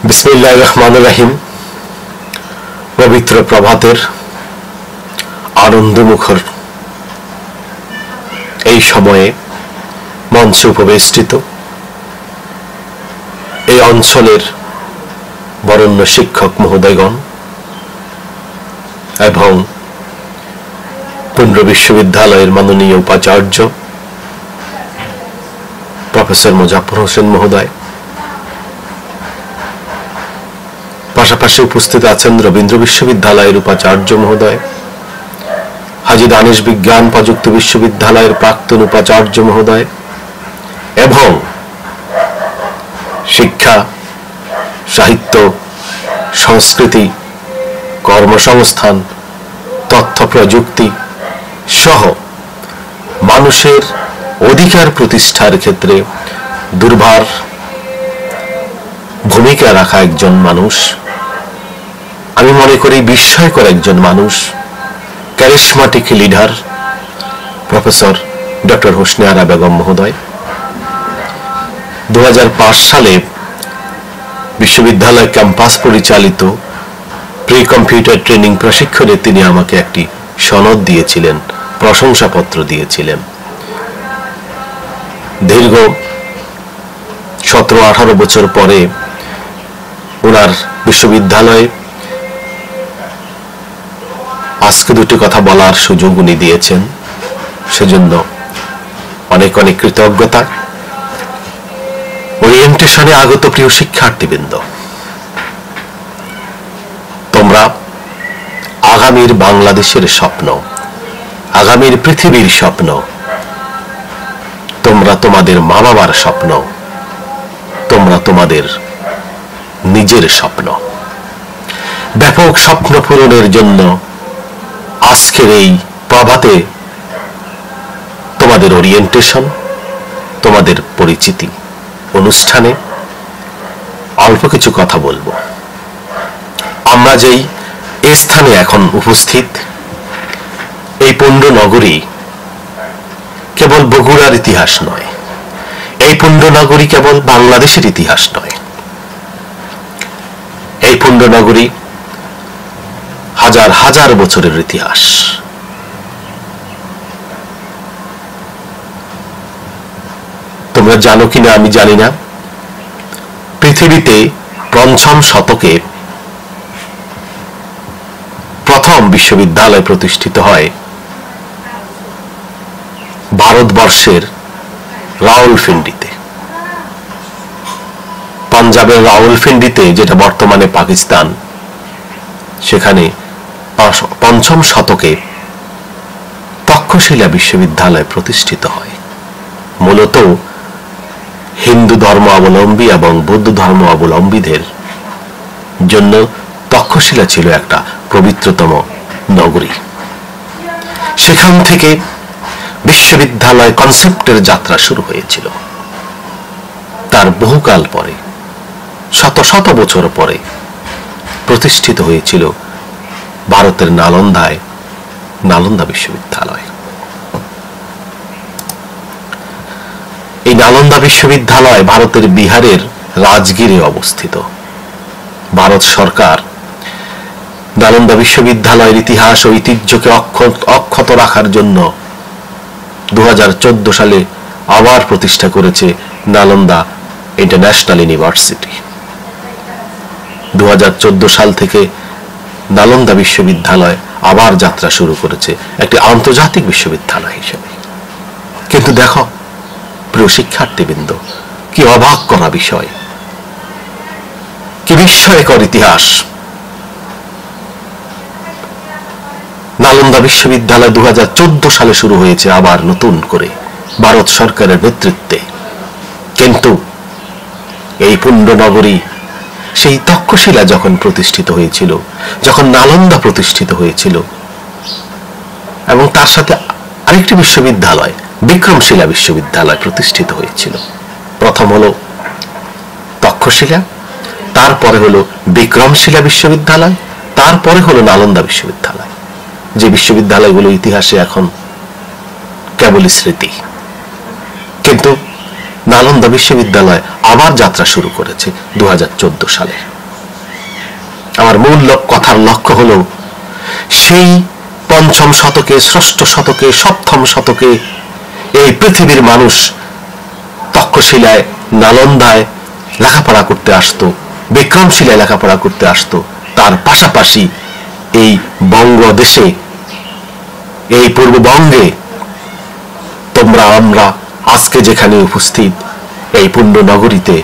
বিসমিল্লাহির রহমানির রহিম। পবিত্র প্রভাতের আনন্দমুখর এই সময়ে মঞ্চে উপবেষ্টিত এই অঞ্চলের বরেণ্য শিক্ষক মহোদয়গণ এবং পুণ্য বিশ্ববিদ্যালয়ের মাননীয় উপাচার্য প্রফেসর মোজাফফর হোসেন মহোদয়, পাশাপাশি উপস্থিত আছেন রবীন্দ্র বিশ্ববিদ্যালয়ের উপাচার্য মহোদয়, হাজী দানিশ বিজ্ঞান প্রযুক্তি বিশ্ববিদ্যালয়ের প্রাক্তন উপাচার্য মহোদয় এবং শিক্ষা, সাহিত্য, সংস্কৃতি, কর্মসংস্থান, তথ্য প্রযুক্তি সহ মানুষের অধিকার প্রতিষ্ঠার ক্ষেত্রে দুর্বার ভূমিকা রাখা একজন মানুষ, আমি মনে করি বিস্ময়কর একজন মানুষ, charismatic leader professor doctor Hosne Ara Begum মহোদয়। 2005 সালে বিশ্ববিদ্যালয় ক্যাম্পাস পরিচালিত প্রি কম্পিউটার ট্রেনিং প্রশিক্ষণে তিনি আমাকে একটি সনদ দিয়েছিলেন, প্রশংসাপত্র দিয়েছিলেন। দীর্ঘ 17-18 বছর পরে ওনার বিশ্ববিদ্যালয়ে আজকে দুটি কথা বলার সুযোগ উনি দিয়েছেন, সেজন্য অনেক অনেক কৃতজ্ঞতা। ওরিয়েন্টেশনে আগত প্রিয় শিক্ষার্থীবৃন্দ, তোমরা আগামীর বাংলাদেশের স্বপ্ন, আগামীর পৃথিবীর স্বপ্ন, তোমরা তোমাদের মা বাবার স্বপ্ন, তোমরা তোমাদের নিজের স্বপ্ন, ব্যাপক স্বপ্ন পূরণের জন্য আজকের এই প্রভাতে তোমাদের ওরিয়েন্টেশন, তোমাদের পরিচিতি অনুষ্ঠানে অল্প কিছু কথা বলবো। আমরা যেই এই স্থানে এখন উপস্থিত, এই পুণ্যনগরী কেবল বগুড়ার ইতিহাস নয়, এই পুণ্যনগরী কেবল বাংলাদেশের ইতিহাস নয়, এই পুণ্যনগরী হাজার হাজার বছরের ইতিহাস। তোমরা জানো কিনা আমি জানি না, পৃথিবীতে পঞ্চম শতকে প্রথম বিশ্ববিদ্যালয় প্রতিষ্ঠিত হয় ভারতবর্ষের রাওয়ালপিন্ডিতে, পাঞ্জাবের রাওয়ালপিন্ডিতে, যেটা বর্তমানে পাকিস্তান। সেখানে পঞ্চম শতকে তক্ষশিলা বিশ্ববিদ্যালয় প্রতিষ্ঠিত হয়। মূলত হিন্দু ধর্ম অবলম্বী এবং বৌদ্ধ ধর্ম অবলম্বীদের জন্য তক্ষশিলা ছিল একটা পবিত্রতম নগরী। সেখান থেকে বিশ্ববিদ্যালয় কনসেপ্টের যাত্রা শুরু হয়েছিল। তার বহুকাল পরে, শত শত বছর পরে প্রতিষ্ঠিত হয়েছিল ভারতের নালন্দায় নালন্দা বিশ্ববিদ্যালয়। এই নালন্দা বিশ্ববিদ্যালয় ভারতের বিহারের রাজগিরে অবস্থিত। ভারত সরকার নালন্দা বিশ্ববিদ্যালয়ের ইতিহাস ও ঐতিহ্যকে অক্ষত রাখার জন্য 2014 সালে আবার প্রতিষ্ঠা করেছে নালন্দা ইন্টারন্যাশনাল ইউনিভার্সিটি। 2014 সাল থেকে নালন্দা বিশ্ববিদ্যালয় আবার যাত্রা শুরু করেছে একটি আন্তর্জাতিক বিশ্ববিদ্যালয় হিসেবে। কিন্তু দেখো প্রিয় শিক্ষার্থীবৃন্দ, কি অবাক করা বিষয়, কি বিস্ময়কর ইতিহাস। নালন্দা বিশ্ববিদ্যালয় 2014 সালে শুরু হয়েছে আবার নতুন করে ভারত সরকারের নেতৃত্বে। কিন্তু এই পুণ্যনগরী সেই তক্ষশিলা যখন প্রতিষ্ঠিত হয়েছিল, যখন নালন্দা প্রতিষ্ঠিত হয়েছিল, এবং তার সাথে আরেকটি বিশ্ববিদ্যালয় বিক্রমশিলা বিশ্ববিদ্যালয় প্রতিষ্ঠিত হয়েছিল। প্রথম হলো তক্ষশিলা, তারপরে হলো বিক্রমশিলা বিশ্ববিদ্যালয়, তারপরে হলো নালন্দা বিশ্ববিদ্যালয়, যে বিশ্ববিদ্যালয়গুলো ইতিহাসে এখন কেবলই স্মৃতি। কিন্তু নালন্দা বিশ্ববিদ্যালয় আবার যাত্রা শুরু করেছে 2014 সালে। আমার মূল কথার লক্ষ্য হলো, সেই পঞ্চম শতকে, ষষ্ঠ শতকে, সপ্তম শতকে এই পৃথিবীর মানুষ তক্ষশিলায়, নালন্দায় লেখাপড়া করতে আসতো, বিক্রমশিলায় লেখাপড়া করতে আসতো। তার পাশাপাশি এই বঙ্গদেশে, এই পূর্ববঙ্গে তোমরা আমরা আজকে যেখানে উপস্থিত, এই পুণ্য নগরীতে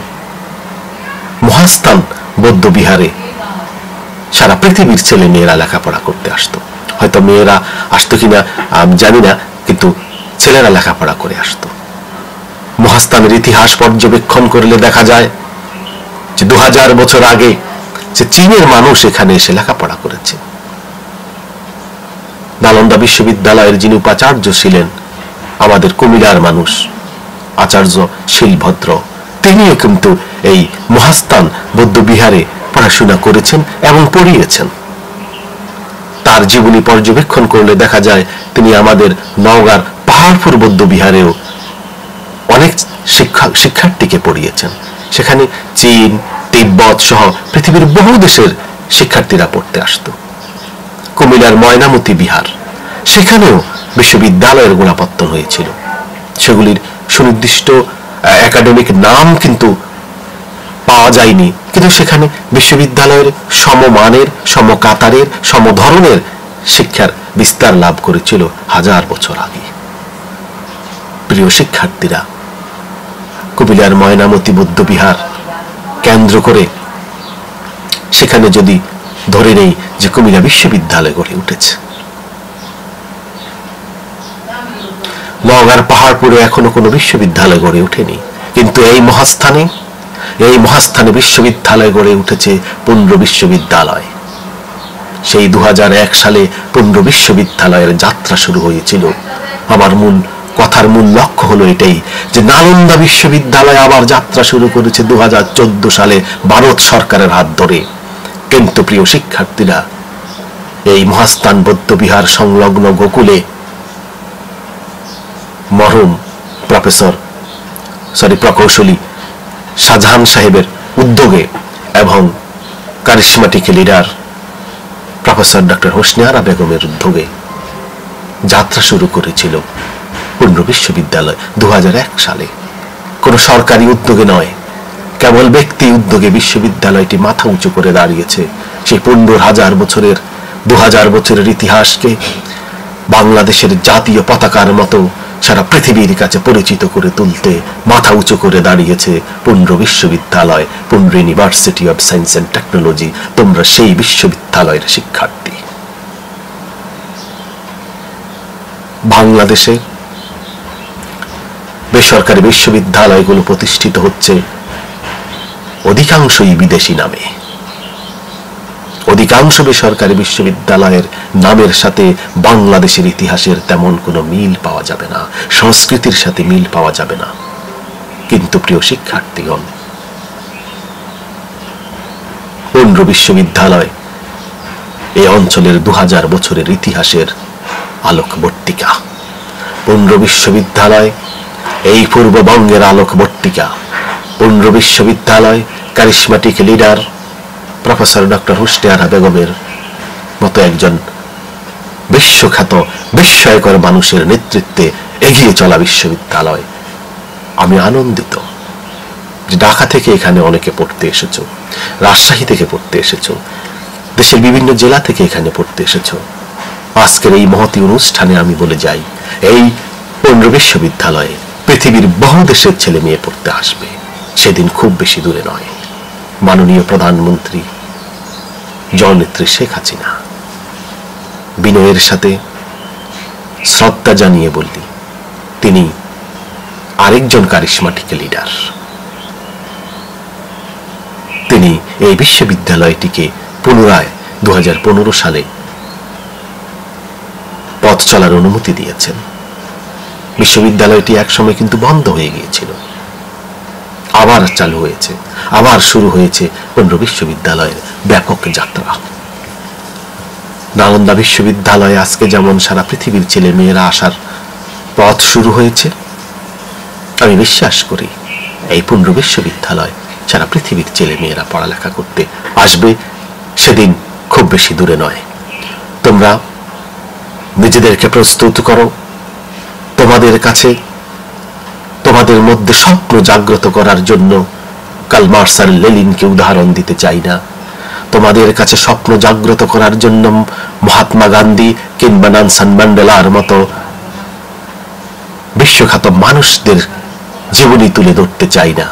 মহাস্থান বৌদ্ধ বিহারে সারা পৃথিবীর ছেলে মেয়েরা লেখাপড়া করতে আসতো। হয়তো মেয়েরা আসতো কিনা আমি জানি না, কিন্তু ছেলেরা লেখাপড়া করে আসতো। মহাস্থানের ইতিহাস পর্যবেক্ষণ করলে দেখা যায় যে 2000 বছর আগে যে চীনের মানুষ এখানে এসে লেখাপড়া করেছে। নালন্দা বিশ্ববিদ্যালয়ের যিনি উপাচার্য ছিলেন আমাদের কুমিল্লার মানুষ, আচার্য শিলভদ্র, তিনিও কিন্তু এই মহাস্থান বৌদ্ধ বিহারে পড়াশোনা করেছেন এবং পড়িয়েছেন। তার জীবনী পর্যবেক্ষণ করলে দেখা যায় তিনি আমাদের নওগাঁর পাহাড়পুর বৌদ্ধ বিহারেও অনেক শিক্ষার্থীকে পড়িয়েছেন। সেখানে চীন, তিব্বত সহ পৃথিবীর বহু দেশের শিক্ষার্থীরা পড়তে আসতো। কুমিল্লার ময়নামতি বিহার, সেখানেও বিশ্ববিদ্যালয়ের গোড়াপত্তন হয়েছিল। সেগুলির সুনির্দিষ্ট একাডেমিক নাম কিন্তু পাওয়া যায়নি, কিন্তু সেখানে বিশ্ববিদ্যালয়ের সমমানের, সমকাতারের, সমধরনের শিক্ষার বিস্তার লাভ করেছিল 1000 বছর আগে। প্রিয় শিক্ষার্থীরা, কুমিল্লার ময়নামতি বৌদ্ধ বিহার কেন্দ্র করে সেখানে যদি ধরে নেই যে কুমিল্লা বিশ্ববিদ্যালয় গড়ে উঠেছে। নওগাঁর পাহাড়পুরে এখনো কোনো বিশ্ববিদ্যালয় গড়ে ওঠেনি, কিন্তু এই মহাস্থানে বিশ্ববিদ্যালয় গড়ে উঠেছে পুণ্য বিশ্ববিদ্যালয়। সেই 2001 সালে পুণ্য বিশ্ববিদ্যালয়ের যাত্রা শুরু হয়েছিল। আমার কথার মূল লক্ষ্য হলো এটাই যে নালন্দা বিশ্ববিদ্যালয় আবার যাত্রা শুরু করেছে 2014 সালে ভারত সরকারের হাত ধরে। কিন্তু প্রিয় শিক্ষার্থীরা, এই মহাস্থান বৌদ্ধ বিহার সংলগ্ন গোকুলে মরহুম প্রকৌশলী শাহজাহান সাহেবের উদ্যোগে এবং charismatic leader professor doctor Hosne আরা বেগমের উদ্যোগে যাত্রা শুরু করেছিল পুণ্য বিশ্ববিদ্যালয় 2001 সালে। কোনো সরকারি উদ্যোগে নয়, কেবল ব্যক্তি উদ্যোগে বিশ্ববিদ্যালয়টি মাথা উঁচু করে দাঁড়িয়েছে। সেই 15,000 বছরের, 2000 বছরের ইতিহাসকে বাংলাদেশের জাতীয় পতাকার মতো সারা পৃথিবীর কাছে পরিচিত করে তুলতে মাথা উঁচু করে দাঁড়িয়েছে পুণ্য বিশ্ববিদ্যালয়, পুণ্য university of science and technology. তোমরা সেই বিশ্ববিদ্যালয়ের শিক্ষার্থী। বাংলাদেশে বেসরকারি বিশ্ববিদ্যালয়গুলো প্রতিষ্ঠিত হচ্ছে অধিকাংশই বিদেশি নামে। অধিকাংশ বেসরকারি বিশ্ববিদ্যালয়ের নামের সাথে বাংলাদেশের ইতিহাসের তেমন কোনো মিল পাওয়া যাবে না, সংস্কৃতির সাথে মিল পাওয়া যাবে না। কিন্তু প্রিয় শিক্ষার্থীগণ, পুণ্য বিশ্ববিদ্যালয় এই অঞ্চলের 2000 বছরের ইতিহাসের আলোকবর্তিকা। পুণ্য বিশ্ববিদ্যালয় এই পূর্ববঙ্গের আলোকবর্তিকা। পুণ্য বিশ্ববিদ্যালয় charismatic leader professor doctor Hosne আরা বেগমের মতো একজন বিশ্বখ্যাত, বিস্ময়কর মানুষের নেতৃত্বে এগিয়ে চলা বিশ্ববিদ্যালয়। আমি আনন্দিত যে ঢাকা থেকে এখানে অনেকে পড়তে এসেছো, রাজশাহী থেকে পড়তে এসেছো, দেশের বিভিন্ন জেলা থেকে এখানে পড়তে এসেছো। আজকের এই মহতী অনুষ্ঠানে আমি বলে যাই, এই পুণ্য বিশ্ববিদ্যালয়ে পৃথিবীর বহু দেশের ছেলে মেয়ে পড়তে আসবে। সেদিন খুব বেশি দূরে নয়। মাননীয় প্রধানমন্ত্রী জননেত্রী শেখ হাসিনা বিনয়ের সাথে শ্রদ্ধা জানিয়ে বললি, তিনি আরেকজন কারিশমাটিক লিডার। তিনি এই বিশ্ববিদ্যালয়টিকে পুনরায় 2015 সালে পথ চলার অনুমতি দিয়েছেন। বিশ্ববিদ্যালয়টি একসময় কিন্তু বন্ধ হয়ে গিয়েছিল, আবার চালু হয়েছে, আবার শুরু হয়েছে পুণ্য বিশ্ববিদ্যালয়ের ব্যাপক যাত্রা। নালন্দা বিশ্ববিদ্যালয়ে আজকে যেমন সারা পৃথিবীর ছেলে মেয়েরা আসার পথ শুরু হয়েছে, আমি বিশ্বাস করি এই পুণ্য বিশ্ববিদ্যালয় সারা পৃথিবীর ছেলে মেয়েরা পড়ালেখা করতে আসবে, সেদিন খুব বেশি দূরে নয়। তোমরা নিজেদেরকে প্রস্তুত করো। তোমাদের কাছে, তোমাদের মধ্যে স্বপ্ন জাগ্রত করার জন্য কার্ল মার্কস আর লেনিনকে উদাহরণ দিতে চাই না। তোমাদের কাছে স্বপ্ন জাগ্রত করার জন্য মহাত্মা গান্ধী কিংবা নেলসন ম্যান্ডেলার মতো বিশ্বখ্যাত মানুষদের জীবনী তুলে ধরতে চাই না।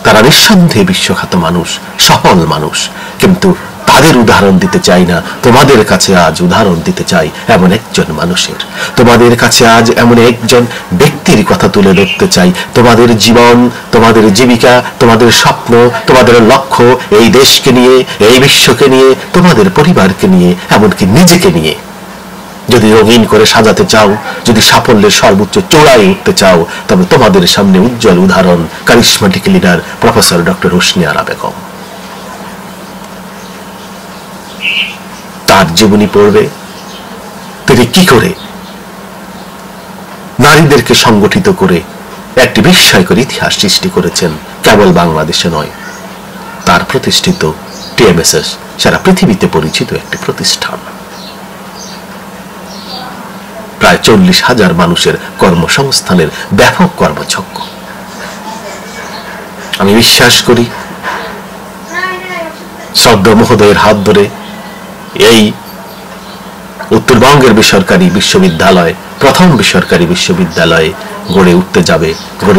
তারা নিঃসন্দেহে বিশ্বখ্যাত মানুষ, সফল মানুষ, কিন্তু তাদের উদাহরণ দিতে চাই না। তোমাদের কাছে আজ উদাহরণ দিতে চাই এমন একজন মানুষের। তোমাদের কাছে আজ এমন একজন ব্যক্তির কথা তুলে ধরতে চাই। তোমাদের জীবন, তোমাদের জীবিকা, তোমাদের স্বপ্ন, তোমাদের লক্ষ্য এই দেশকে নিয়ে, এই বিশ্বকে নিয়ে, তোমাদের পরিবারকে নিয়ে, এমনকি নিজেকে নিয়ে যদি রঙিন করে সাজাতে চাও, যদি সাফল্যের সর্বোচ্চ চূড়ায় উঠতে চাও, তবে তোমাদের সামনে উজ্জ্বল উদাহরণ charismatic leader professor doctor Hosne Ara Begum. তার জীবনী পড়বে, তিনি কি করে নারীদেরকে সংগঠিত করে একটি বিস্ময়কর ইতিহাস সৃষ্টি করেছেন, কেবল বাংলাদেশে নয়। তার প্রতিষ্ঠিত টিএমএসএস সারা পৃথিবীতে পরিচিত একটি প্রতিষ্ঠান, প্রায় 40,000 মানুষের কর্মসংস্থানের ব্যাপক কর্মযজ্ঞ। আমি বিশ্বাস করি শ্রদ্ধা মহোদয়ের হাত ধরে এই উত্তরবঙ্গের বেসরকারি বিশ্ববিদ্যালয়, প্রথম বেসরকারি বিশ্ববিদ্যালয়ে গড়ে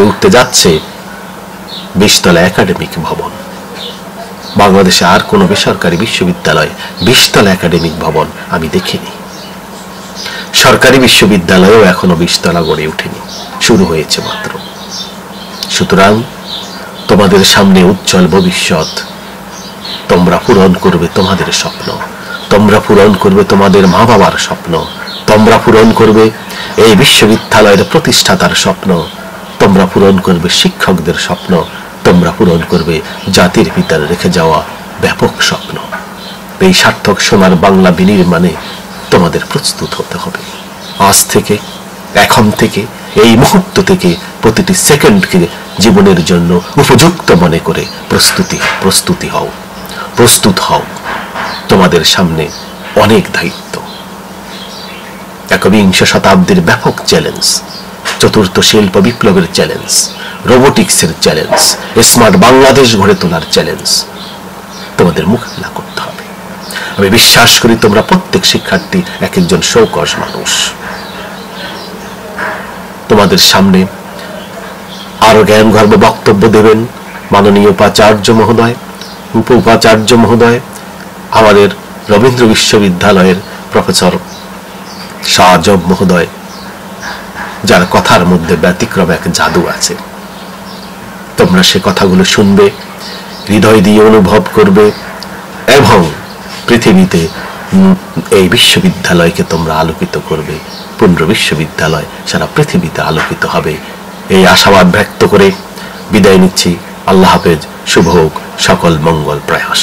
উঠতে যাচ্ছে 20 তলা একাডেমিক ভবন। বাংলাদেশে আর কোন বেসরকারি বিশ্ববিদ্যালয়ে 20 তলা একাডেমিক ভবন আমি দেখিনি। সরকারি বিশ্ববিদ্যালয়েও এখনো 20 তলা গড়ে ওঠেনি, শুরু হয়েছে মাত্র। সুতরাং তোমাদের সামনে উজ্জ্বল ভবিষ্যৎ। তোমরা পূরণ করবে তোমাদের স্বপ্ন, তোমরা পূরণ করবে তোমাদের মা বাবার স্বপ্ন, তোমরা পূরণ করবে এই বিশ্ববিদ্যালয়ের প্রতিষ্ঠাতার স্বপ্ন, তোমরা পূরণ করবে শিক্ষকদের স্বপ্ন, তোমরা পূরণ করবে জাতির পিতার রেখে যাওয়া ব্যাপক স্বপ্ন। এই সার্থক সোনার বাংলা বিনির্মাণে তোমাদের প্রস্তুত হতে হবে। আজ থেকে, এখন থেকে, এই মুহূর্ত থেকে প্রতিটি সেকেন্ডকে জীবনের জন্য উপযুক্ত মনে করে প্রস্তুত হও। তোমাদের সামনে অনেক দায়িত্ব। একবিংশ শতাব্দীর ব্যাপক চ্যালেঞ্জ, চতুর্থ শিল্প বিপ্লবের চ্যালেঞ্জ, রোবোটিক্সের চ্যালেঞ্জ, স্মার্ট বাংলাদেশ গড়ে তোলার চ্যালেঞ্জ তোমাদের মোকাবিলা করতে হবে। আমি বিশ্বাস করি তোমরা প্রত্যেক শিক্ষার্থী এক একজন সৌকস মানুষ। তোমাদের সামনে আরো জ্ঞানগর্ভ বক্তব্য দেবেন মাননীয় উপাচার্য মহোদয়, উপ উপাচার্য মহোদয়, আমাদের রবীন্দ্র বিশ্ববিদ্যালয়ের প্রফেসর শাহ আজম মহোদয়, যার কথার মধ্যে ব্যতিক্রম এক জাদু আছে। তোমরা সে কথাগুলো শুনবে, হৃদয় দিয়ে অনুভব করবে এবং পৃথিবীতে এই বিশ্ববিদ্যালয়কে তোমরা আলোকিত করবে। পুণ্য বিশ্ববিদ্যালয় সারা পৃথিবীতে আলোকিত হবে, এই আশাবাদ ব্যক্ত করে বিদায় নিচ্ছি। আল্লাহ হাফেজ, শুভ হোক সকল মঙ্গল প্রয়াস।